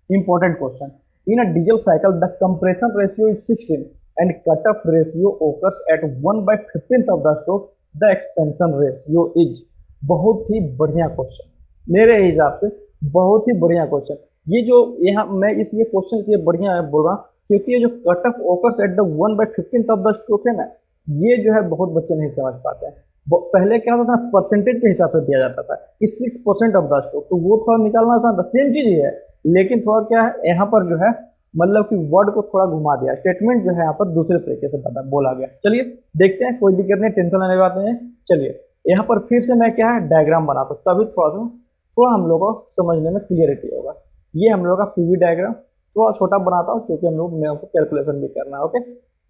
important question. In a diesel cycle the compression ratio is 16 and cut off ratio occurs at 1/15 of the stroke, the expansion ratio is. बहुत ही बढ़िया क्वेश्चन, मेरे हिसाब से बहुत ही बढ़िया क्वेश्चन। ये जो यहाँ मैं इसलिए क्वेश्चन ये बढ़िया है बोल रहा हूँ क्योंकि ये जो cut off occurs at the 1/15 of the stroke है ना, ये जो है बहुत बच्चे नहीं समझ पाते हैं। पहले क्या होता था परसेंटेज के हिसाब से दिया जाता था कि 6% ऑफ द स्ट्रोक, तो वो थोड़ा निकालना आसान था, सेम चीज ही है, लेकिन थोड़ा क्या है यहाँ पर जो है मतलब कि वर्ड को थोड़ा घुमा दिया, स्टेटमेंट जो है यहाँ पर दूसरे तरीके से बोला गया। चलिए देखते हैं, कोई दिक्कत नहीं, टेंशन लेने की बात नहीं है। चलिए यहाँ पर फिर से मैं क्या है डायग्राम बनाता हूँ, तभी थोड़ा हम लोग को समझने में क्लियरिटी होगा। ये हम लोग का पीवी डायग्राम थोड़ा छोटा बनाता हूँ क्योंकि हम लोग मेरे को कैलकुलेशन भी करना है। ओके,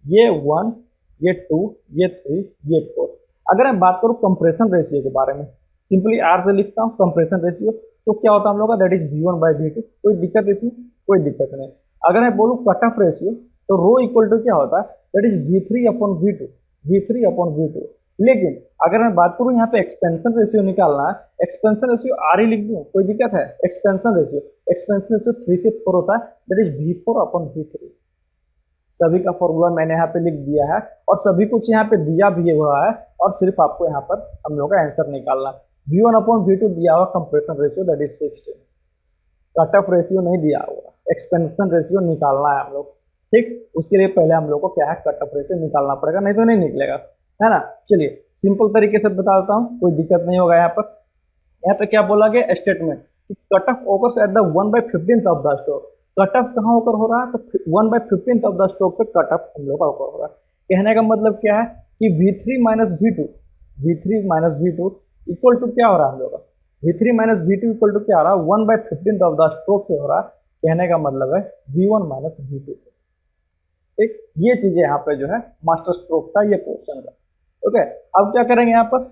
ये 1, ये 2, ये 3, ये 4। अगर मैं बात करूं कंप्रेशन रेशियो के बारे में, सिंपली आर से लिखता हूं कंप्रेशन रेशियो, तो क्या होता है हम लोग का दैट इज V1/V2। कोई दिक्कत इसमें, कोई दिक्कत नहीं। अगर मैं बोलूं कट ऑफ रेशियो तो रो इक्वल टू क्या होता है दैट इज V3/V2, V3/V2। लेकिन अगर मैं बात करूं यहाँ पे एक्सपेंशन रेशियो निकालना है, एक्सपेंशन रेशियो आर ही लिख दूं, कोई दिक्कत है। एक्सपेंशन रेशियो 3 से 4 होता है दैट इज V4/V3। सभी का फॉर्मूला मैंने यहाँ पे लिख दिया है और सभी कुछ यहाँ पे दिया भी हुआ है, और सिर्फ आपको यहाँ पर हम लोग का आंसर निकालना। V1/V2 दिया हुआ compression ratio that is 16, cut off ratio नहीं दिया हुआ, एक्सपेंशन रेशियो निकालना है हम लोग। ठीक, उसके लिए पहले हम लोग को क्या है कट ऑफ रेशियो निकालना पड़ेगा, नहीं तो नहीं निकलेगा, है ना। चलिए सिंपल तरीके से बता देता हूँ, कोई दिक्कत नहीं होगा। यहाँ पे क्या बोला गया स्टेटमेंट कि cut of occurs at the 1/15 of the stroke. Cut off कहाँ ओकर हो रहा है, तो 1/15 ऑफ द स्ट्रोक पे कट ऑफ हम लोग का ओकर हो रहा है। कहने का मतलब क्या है कि V3 minus V2 equal to क्या हो रहा है हम लोग का, V3 minus V2 equal to क्या हो रहा है, 1/15 ऑफ द स्ट्रोक पे हो रहा है। कहने का मतलब है V1 माइनस V2। ठीक, ये चीजें यहाँ पे जो है मास्टर स्ट्रोक था ये क्वेश्चन का। ओके, अब क्या करेंगे यहाँ पर,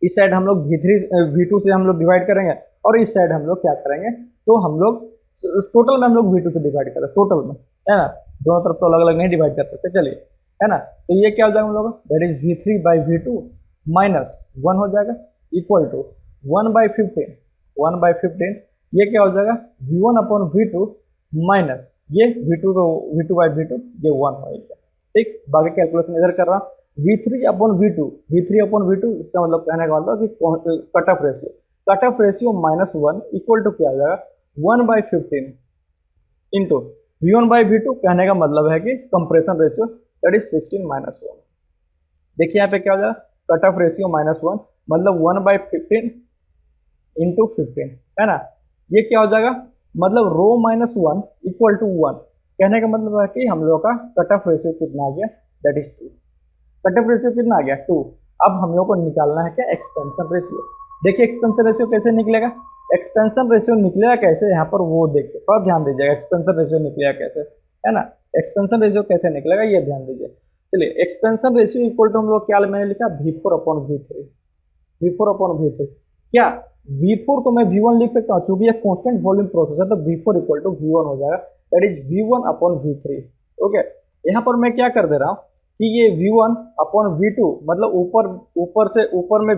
इस साइड हम लोग V2 से हम लोग डिवाइड करेंगे और इस साइड हम लोग क्या करेंगे, तो हम लोग टोटल में हम लोग V2 से डिवाइड करें, टोटल में, है ना, दोनों तरफ तो अलग अलग नहीं डिवाइड कर सकते, चलिए, है ना। तो ये क्या हो जाएगा हम लोग, दैट इज V3/V2 माइनस 1 हो जाएगा इक्वल टू 1/15। ये क्या हो जाएगा, V1/V2 माइनस ये V2/V2 ये 1 होगा। ठीक, बाकी कैलकुलेशन इधर कर रहा हूँ। V3/V2 इसका मतलब कहने का मतलब कि cut off ratio -1 equal to क्या हो जाएगा, 1/15 इंटू V1/V2। कहने का मतलब है कि कंप्रेशन रेशियो दैट इज 16 -1। देखिए यहाँ पे क्या हो जाएगा, कट ऑफ रेशियो -1 मतलब 1/15 इंटू 15, है ना। ये क्या हो जाएगा, मतलब रो -1 इक्वल टू 1। कहने का मतलब है कि हम लोग का कट ऑफ रेशियो कितना आ गया, that is 2। Cut off ratio कितना आ गया, 2। अब हम लोग को निकालना है क्या, एक्सपेंशन रेशियो। देखिए एक्सपेंशन रेशियो कैसे निकलेगा, एक्सपेंशन रेशियो निकलेगा कैसे, यहाँ पर वो देखिए, थोड़ा ध्यान दीजिएगा, एक्सपेंशन रेशियो निकलेगा कैसे, है ना। एक्सपेंशन रेशियो कैसे निकलेगा ये ध्यान दीजिए। चलिए, एक्सपेंशन रेशियो इक्वल टू हम लोग क्या मैंने लिखा, V4/V3। क्या V4 तो मैं V1 लिख सकता हूँ, क्योंकि ये कांस्टेंट वॉल्यूम प्रोसेस है, तो V4 इक्वल टू V1 हो जाएगा, दैट इज V1/V3। ओके, यहाँ पर मैं क्या कर दे रहा हूँ कि ये V1/V2 मतलब ऊपर में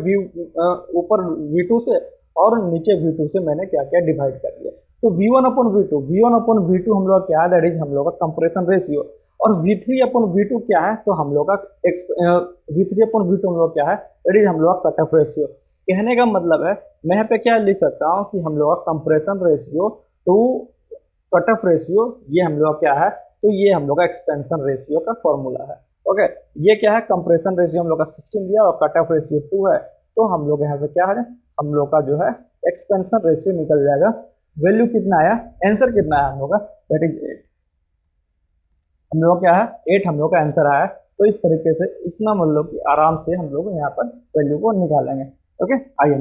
ऊपर V2 से और नीचे V2 से मैंने क्या किया, डिवाइड कर दिया। तो V1/V2 हम लोग क्या है, दैट इज हम लोग का कंप्रेशन रेशियो। और V3/V2 क्या है, तो हम लोग का V3/V2 हम लोग क्या है, दैट इज हम लोग का कट ऑफ रेशियो। कहने का मतलब है मैं यहाँ पे क्या लिख सकता हूँ कि हम लोग का compression ratio two cut off ratio, ये हम लोग क्या है, तो ये हम लोग का एक्सपेंशन रेशियो का फॉर्मूला है। ओके, ये क्या है, कंप्रेशन रेशियो हम लोग का 16 दिया और कट ऑफ रेशियो 2 है, तो हम लोग यहाँ से क्या है, हम लोग का जो है एक्सपेंशन रेशियो निकल जाएगा। वैल्यू कितना आया, आंसर कितना आया हम लोग का, दैट इज 8। हम लोग क्या है, 8 हम लोग का आंसर आया। तो इस तरीके से इतना मतलब कि आराम से हम लोग यहाँ पर वैल्यू को निकालेंगे। ओके, आइए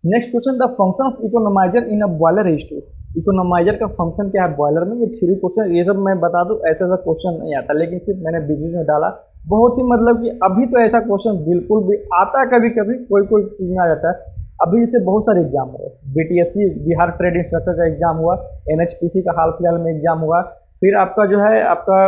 next question, the function of economiser in a boiler is to. Economiser का फंक्शन क्या है बॉयलर में, ये 3 क्वेश्चन, ये सब मैं बता दूं ऐसा क्वेश्चन नहीं आता, लेकिन सिर्फ मैंने बीच में डाला। बहुत ही मतलब कि अभी तो ऐसा क्वेश्चन बिल्कुल भी आता है, कभी कभी कोई चीज में आ जाता है। अभी जैसे बहुत सारे एग्जाम हुए, BTSC बिहार ट्रेड इंस्ट्रक्टर का एग्जाम हुआ, NHPC का हाल फिलहाल में एग्जाम हुआ, फिर आपका जो है आपका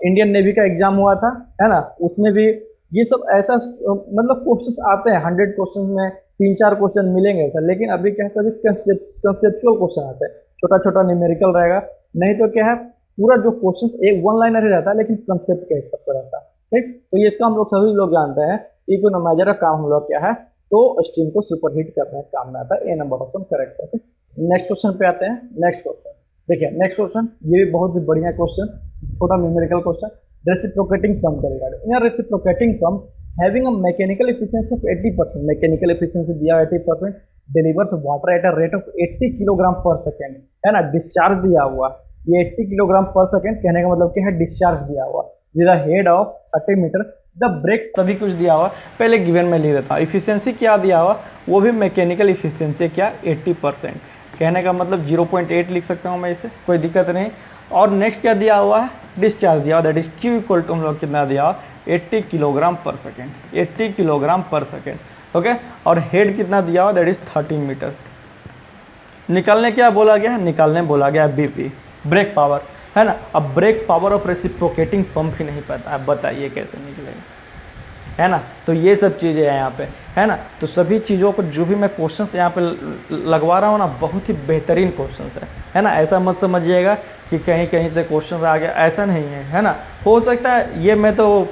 इंडियन नेवी का एग्जाम हुआ था, है ना, उसमें भी ये सब ऐसा मतलब क्वेश्चंस आते हैं। 100 क्वेश्चन में 3-4 क्वेश्चन मिलेंगे ऐसा, लेकिन अभी क्या है, सभी कंसेप्चुअल क्वेश्चन आते हैं, छोटा छोटा न्यूमेरिकल रहेगा। नहीं तो क्या है, पूरा जो क्वेश्चन एक 1 लाइनर ही रहता है, लेकिन कंसेप्ट के हिसाब से रहता है। ठीक, तो ये इसका हम लोग सभी लोग जानते हैं, इकोनोमाइजर का काम हम लोग क्या है, तो स्टीम को सुपरहीट करने का काम में आता है। ए नंबर ऑप्शन करेक्ट है। नेक्स्ट क्वेश्चन पे आते हैं। नेक्स्ट क्वेश्चन देखिए, नेक्स्ट क्वेश्चन ये भी बहुत ही बढ़िया क्वेश्चन, छोटा न्यूमेरिकल क्वेश्चन, रेसिप्रोकेटिंग पंप का रिगार्डिंग। यहाँ reciprocating pump having a mechanical efficiency of 80%, mechanical efficiency दिया 80%, delivers water at a rate of 80 kilogram per second, है ना। डिस्चार्ज दिया हुआ ये 80 किलोग्राम पर सेकेंड, कहने का मतलब क्या है, डिस्चार्ज दिया हुआ with a head of 30 metre, the brake सभी कुछ दिया हुआ। पहले गिवन में लिख देता हूँ, इफिशियंसी क्या दिया हुआ, वो भी मैकेनिकल इफिशियंसी क्या 80%, कहने का मतलब 0.8 लिख सकता हूँ मैं, इसे कोई दिक्कत नहीं। और नेक्स्ट क्या दिया हुआ है, डिस्चार्ज दिया हुआ, that is Q equal to हम लोग कितना दिया हुआ, 80 kilogram per second, 80 kilogram per second. Okay, और हेड कितना दिया हुआ, दैट इज 30 मीटर। निकालने क्या बोला गया, निकालने बोला गया BP, ब्रेक पावर, है ना। अब brake power of reciprocating pump ही नहीं पता है, बताइए कैसे निकलेगा, है ना। तो ये सब चीज़ें हैं यहाँ पे, है ना। तो सभी चीज़ों को जो भी मैं क्वेश्चंस यहाँ पे लगवा रहा हूँ ना, बहुत ही बेहतरीन क्वेश्चंस है ना। ऐसा मत समझिएगा कि कहीं कहीं से क्वेश्चन आ गया, ऐसा नहीं है ना। हो सकता है ये, मैं तो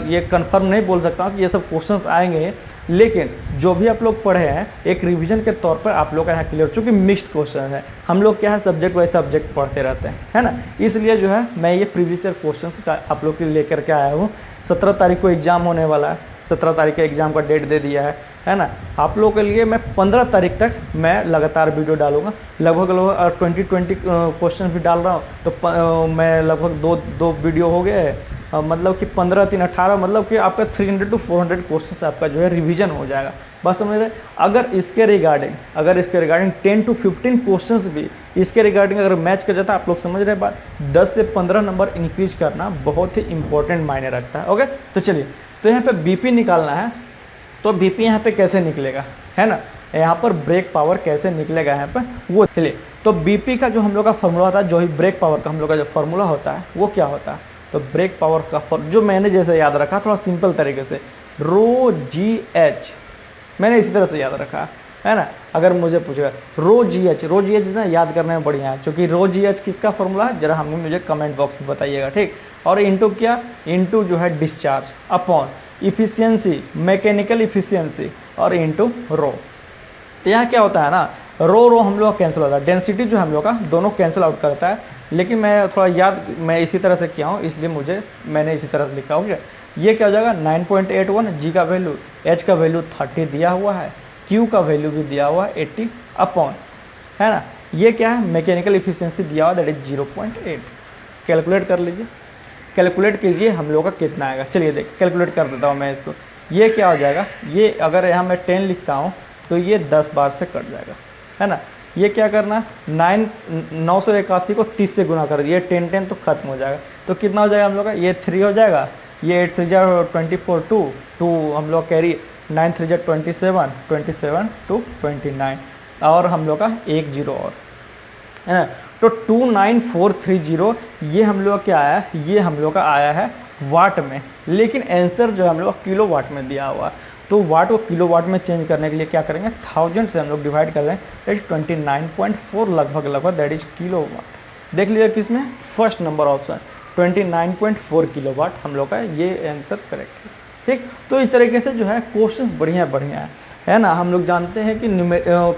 ये कंफर्म नहीं बोल सकता हूँ कि ये सब क्वेश्चंस आएंगे, लेकिन जो भी आप लोग पढ़े हैं एक रिवीजन के तौर पर आप लोग का यहाँ क्लियर, चूँकि मिक्स्ड क्वेश्चन है, हम लोग क्या है सब्जेक्ट वाइज सब्जेक्ट पढ़ते रहते हैं, है ना। इसलिए जो है मैं ये प्रीवियस ईयर क्वेश्चन का आप लोग के लिए लेकर के आया हूँ। 17 तारीख को एग्जाम होने वाला है, 17 तारीख का एग्जाम का डेट दे दिया है। है ना। आप लोगों के लिए मैं 15 तारीख तक मैं लगातार वीडियो डालूंगा, लगभग 20 क्वेश्चन भी डाल रहा हूँ। तो मैं लगभग दो वीडियो हो गए हैं, मतलब कि 15 3 18, मतलब कि आपका 300 to 400 क्वेश्चन आपका जो है रिवीजन हो जाएगा। बस समझ रहे। अगर इसके रिगार्डिंग 10 to 15 क्वेश्चंस भी इसके रिगार्डिंग अगर मैच कर जाता है, आप लोग समझ रहे बात, 10 से 15 नंबर इंक्रीज करना बहुत ही इंपॉर्टेंट मायने रखता है। ओके, तो चलिए, तो यहाँ पे बीपी निकालना है। तो बीपी यहाँ पे कैसे निकलेगा, है ना, यहाँ पर ब्रेक पावर कैसे निकलेगा यहाँ पर वो चलिए। तो बीपी का जो हम लोग का फॉर्मूला होता है, जो ही ब्रेक पावर का हम लोग का जो फॉर्मूला होता है वो क्या होता है, तो ब्रेक पावर का जो मैंने जैसे याद रखा थोड़ा सिंपल तरीके से, रो जी एच, मैंने इसी तरह से याद रखा है ना। अगर मुझे पूछेगा रो जी एच ना याद करने में बढ़िया है, क्योंकि रो जी एच किसका फॉर्मूला है, जरा हमें मुझे कमेंट बॉक्स में बताइएगा, ठीक। और इंटू क्या, इंटू जो है discharge upon efficiency, mechanical efficiency, और इंटू रो। तो यहाँ क्या होता है ना, रो हम लोग कैंसिल होता है, डेंसिटी जो हम लोग का दोनों कैंसिल आउट करता है। लेकिन मैं थोड़ा याद मैं इसी तरह से किया हूँ, इसलिए मैंने इसी तरह से लिखा हो गया। ये क्या हो जाएगा 9.81, जी का वैल्यू, एच का वैल्यू 30 दिया हुआ है, क्यू का वैल्यू भी दिया हुआ है 80 अपॉन, है ना। ये क्या है, मैकेनिकल इफिशियंसी दिया हुआ दैट इज 0.8। कैलकुलेट कर लीजिए, कैलकुलेट कीजिए हम लोग का कितना आएगा। चलिए देखिए, कैलकुलेट कर देता हूँ मैं इसको। ये क्या हो जाएगा, ये अगर यहाँ मैं 10 लिखता हूँ तो ये 10 बार से कट जाएगा, है ना। ये क्या करना, 981 को 30 से गुना कर दिए, 10 तो खत्म हो जाएगा। तो कितना हो जाएगा हम लोग का, ये 3 हो जाएगा, ये 8 3 24, 2 हम लोग कैरी, 9 3 27, 27 to 29, और हम लोग का 1 0 और, है ना। तो 29430 ये हम लोग क्या आया, ये हम लोग का आया है वाट में, लेकिन आंसर जो हम लोग किलो वाट में दिया हुआ। तो वाट को किलो वाट में चेंज करने के लिए क्या करेंगे, 1000 से हम लोग डिवाइड कर रहे हैं, दैट इज 29.4 लगभग दैट इज किलो वाट। देख लीजिए किसमें, first number option 29.4 kilo watt हम लोग का ये आंसर करेक्ट है, ठीक। तो इस तरीके से जो है क्वेश्चंस बढ़िया है ना। हम लोग जानते हैं कि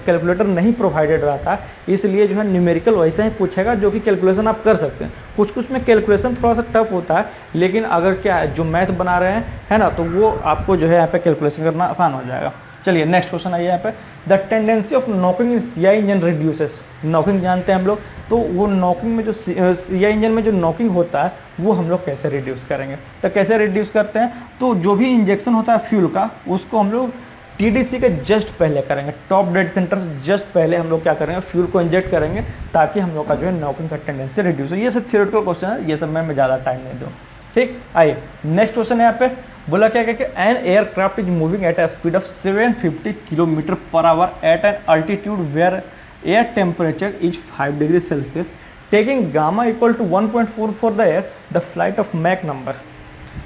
कैलकुलेटर नहीं प्रोवाइडेड रहता, इसलिए जो है न्यूमेरिकल वैसे ही पूछेगा जो कि कैलकुलेशन आप कर सकते हैं। कुछ में कैलकुलेशन थोड़ा सा टफ होता है, लेकिन अगर क्या है जो मैथ बना रहे हैं, है ना, तो वो आपको जो है यहाँ पे कैलकुलेशन करना आसान हो जाएगा। चलिए नेक्स्ट क्वेश्चन आइए यहाँ पे, the tendency of knocking in CI engine reduces. Knocking जानते हैं हम लोग, तो वो नॉकिंग में जो सीआई इंजन में जो नॉकिंग होता है वो हम लोग कैसे रिड्यूस करेंगे। तो कैसे रिड्यूस करते हैं, तो जो भी इंजेक्शन होता है फ्यूल का, उसको हम लोग टीडीसी के जस्ट पहले करेंगे, टॉप डेड सेंटर से जस्ट पहले हम लोग क्या करेंगे, फ्यूल को इंजेक्ट करेंगे, ताकि हम लोग का जो है नॉकिंग का टेंडेंसी रिड्यूस हो। ये सब थियोरेटिकल क्वेश्चन है, ये सब मैं ज़्यादा टाइम नहीं दूँ, ठीक। आइए नेक्स्ट क्वेश्चन है यहाँ पे, बोला क्या कि an aircraft is moving at a speed of 750 kilometre per hour at an altitude where air temperature is 5 degree Celsius, taking gamma equal to 1.4 for the air, the flight of Mach number.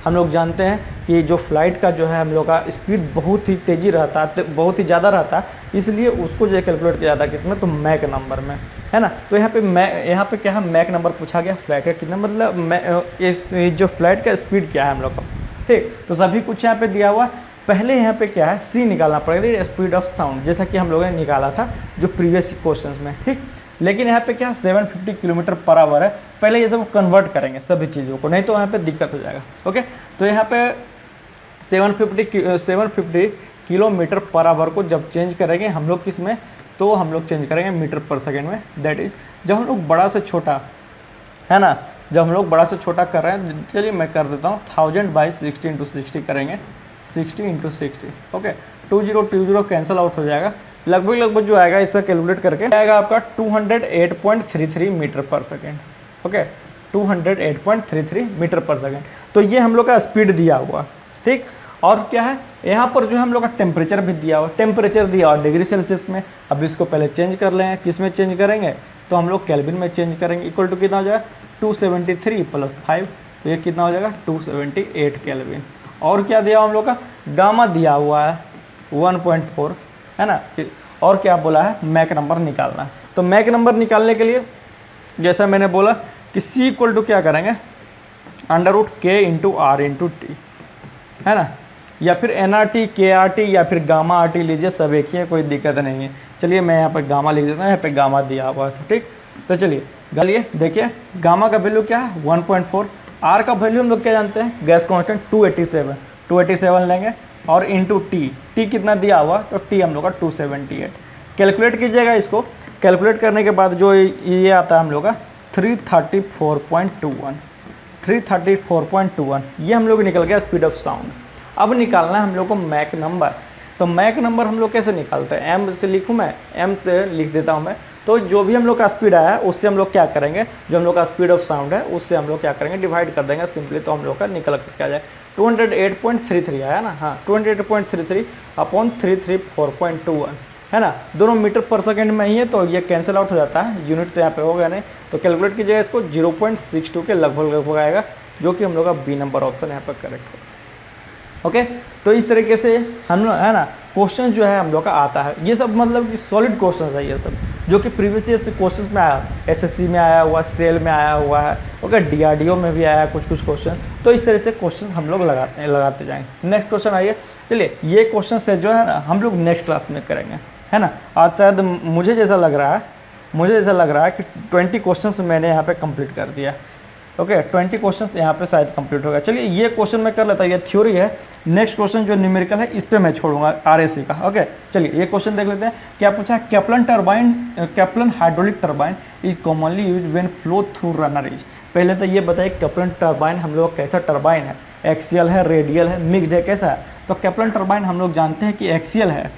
हम लोग जानते हैं कि जो flight का जो है हम लोग का स्पीड बहुत ही तेज़ी रहता है, बहुत ही ज़्यादा रहता है, इसलिए उसको जो है कैलकुलेट किया जाता है किसमें, तो मैक नंबर में, है ना। तो यहाँ पे क्या है, मैक नंबर पूछा गया, फ्लाइट का कितना, मतलब जो फ्लाइट का स्पीड क्या है हम लोग का, ठीक। तो सभी कुछ यहाँ पे दिया हुआ। पहले यहाँ पे क्या है, सी निकालना पड़ेगा, स्पीड ऑफ साउंड, जैसा कि हम लोगों ने निकाला था जो प्रीवियस क्वेश्चन में, ठीक। लेकिन यहाँ पे क्या 750 किलोमीटर पर आवर है, पहले ये सब कन्वर्ट करेंगे सभी चीज़ों को, नहीं तो यहाँ पे दिक्कत हो जाएगा। ओके, तो यहाँ पे 750 किलोमीटर पर आवर को जब चेंज करेंगे हम लोग किस में, तो हम लोग चेंज करेंगे मीटर पर सेकेंड में। दैट इज जब हम लोग बड़ा से छोटा, है ना, जब हम लोग बड़ा से छोटा कर रहे हैं, चलिए मैं कर देता हूँ 1000/60 × 60 करेंगे, 60 × 60। ओके, 20 कैंसिल आउट हो जाएगा, लगभग जो आएगा इसका कैलकुलेट करके आएगा आपका 208.33 metre per second. Okay, 208.33 metre per second. तो ये हम लोग का स्पीड दिया हुआ, ठीक। और क्या है यहाँ पर जो हम लोग का टेम्परेचर भी दिया हुआ, टेम्परेचर दिया हुआ डिग्री सेल्सियस में। अब इसको पहले चेंज कर लें, किस में चेंज करेंगे, तो हम लोग केल्विन में चेंज करेंगे। इक्वल टू कितना हो जाएगा 273 + 5, तो ये कितना हो जाएगा 278 केल्विन। और क्या दिया हम लोग का, गामा दिया हुआ है 1.4, है ना। और क्या बोला है, मैक नंबर निकालना है। तो मैक नंबर निकालने के लिए जैसा मैंने बोला कि C इक्वल टू क्या करेंगे, √K × R × T, है ना, या फिर NRT KRT या फिर गामा RT लीजिए, सब एक ही है, कोई दिक्कत नहीं है। चलिए मैं यहाँ पर गामा लिख देता हूँ, यहाँ पे गामा दिया हुआ है, ठीक। तो चलिए गलिए देखिए, गामा का वैल्यू क्या है 1.4, R का वैल्यू हम लोग क्या जानते हैं, गैस कांस्टेंट 287 लेंगे, और इंटू T टी कितना दिया हुआ, तो टी हम लोग का 278। कैलकुलेट कीजिएगा इसको, कैलकुलेट करने के बाद जो ये आता है हम लोग का 334.21, 334.21 ये हम लोग निकल गया स्पीड ऑफ साउंड। अब निकालना है हम लोग को मैक नंबर। तो मैक नंबर हम लोग कैसे निकालते हैं, एम से लिखूँ मैं, एम से लिख देता हूँ मैं। तो जो भी हम लोग का स्पीड आया है उससे हम लोग क्या करेंगे, जो हम लोग का स्पीड ऑफ साउंड है उससे हम लोग क्या करेंगे, डिवाइड कर देंगे सिंपली, तो हम लोग का निकल कर क्या जाए 208.33 आया ना, हाँ 208.33 अपॉन 334.21 है ना, दोनों मीटर पर सेकेंड में ही है, तो ये कैंसिल आउट हो जाता है, यूनिट तो यहाँ पे हो गया नहीं, तो कैलकुलेट कीजिएगा इसको 0.62 के लगभग आएगा, जो कि हम लोग का बी नंबर ऑप्शन यहाँ पर करेक्ट होगा। ओके, तो इस तरीके से हम लोग है ना क्वेश्चन जो है हम लोग का आता है। ये सब मतलब कि सॉलिड क्वेश्चन है ये सब, जो कि प्रीवियस ईयर से क्वेश्चन में आया, एसएससी में आया हुआ, सेल में आया हुआ है, ओके, डीआरडीओ में भी आया कुछ क्वेश्चन। तो इस तरह से क्वेश्चन हम लोग लगाते जाएंगे। नेक्स्ट क्वेश्चन आइए, चलिए ये क्वेश्चन से जो है ना हम लोग नेक्स्ट क्लास में करेंगे, है ना। आज शायद मुझे जैसा लग रहा है कि 20 क्वेश्चन मैंने यहाँ पे कंप्लीट कर दिया। ओके, 20 क्वेश्चंस यहाँ पे शायद कंप्लीट होगा। चलिए ये क्वेश्चन मैं कर लेता हूँ, ये थ्योरी है। नेक्स्ट क्वेश्चन जो न्यूमेरिकल है इस पे मैं छोड़ूंगा आरएसी का। ओके, चलिए ये क्वेश्चन देख लेते हैं। क्या पूछा है, Kaplan hydraulic turbine is commonly use when flow through runner is. पहले तो ये बताइए कैप्लन टरबाइन हम लोग कैसा टरबाइन है, एक्सियल है, रेडियल है, मिक्स्ड है, कैसा है। तो कैप्लन टरबाइन हम लोग जानते हैं कि एक्सियल है,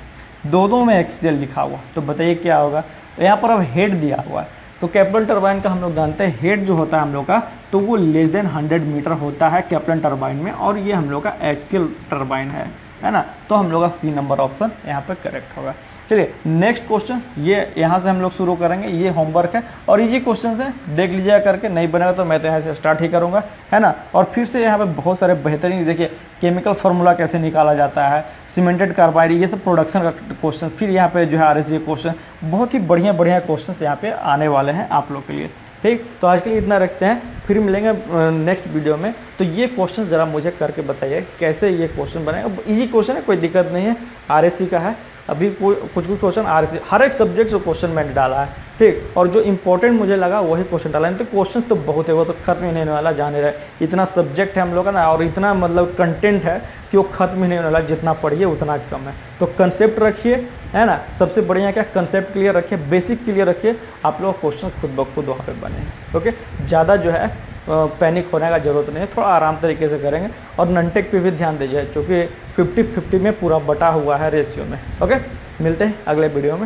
दोनों में एक्सियल लिखा हुआ, तो बताइए क्या होगा। यहाँ पर अब हेड दिया हुआ है, तो कैप्लन टरबाइन का हम लोग जानते हैं हेड जो होता है हम लोग का, तो वो लेस देन 100 मीटर होता है कैप्लन टरबाइन में, और ये हम लोग का एक्सियल टरबाइन है ना। तो हम लोग का सी नंबर ऑप्शन यहाँ पे करेक्ट होगा। चलिए नेक्स्ट क्वेश्चन, ये यहाँ से हम लोग शुरू करेंगे, ये होमवर्क है और इजी क्वेश्चन है, देख लीजिएगा करके, नहीं बनेगा तो मैं तो यहाँ से स्टार्ट ही करूँगा, है ना। और फिर से यहाँ पे बहुत सारे बेहतरीन, देखिए केमिकल फार्मूला कैसे निकाला जाता है, सीमेंटेड कार्बाइड, ये सब प्रोडक्शन का क्वेश्चन, फिर यहाँ पे जो है आरएसी क्वेश्चन, बहुत ही बढ़िया क्वेश्चन यहाँ पे आने वाले हैं आप लोग के लिए। ठीक, तो आज के लिए इतना रखते हैं, फिर मिलेंगे नेक्स्ट वीडियो में। तो ये क्वेश्चन ज़रा मुझे करके बताइए कैसे ये क्वेश्चन बनेगा। इजी क्वेश्चन है, कोई दिक्कत नहीं है, आरएसी का है। अभी कुछ क्वेश्चन आरएसी, हर एक सब्जेक्ट से क्वेश्चन मैंने डाला है, ठीक, और जो इंपॉर्टेंट मुझे लगा वही क्वेश्चन डाला है। तो क्वेश्चन तो बहुत है, वो तो खत्म ही नहीं होने वाला, जाने रहे, इतना सब्जेक्ट है हम लोग का ना, और इतना मतलब कंटेंट है कि वो खत्म ही नहीं होने वाला, जितना पढ़िए उतना कम है। तो कंसेप्ट रखिए, है ना, सबसे बढ़िया क्या, कंसेप्ट क्लियर रखिए, बेसिक क्लियर रखिए, आप लोग क्वेश्चन खुद ब खुद वहाँ पे बने। ओके, ज़्यादा जो है पैनिक होने का जरूरत नहीं है, थोड़ा आराम तरीके से करेंगे। और ननटेक पे भी ध्यान दीजिए, क्योंकि 50-50 में पूरा बटा हुआ है रेशियो में। ओके, मिलते हैं अगले वीडियो में।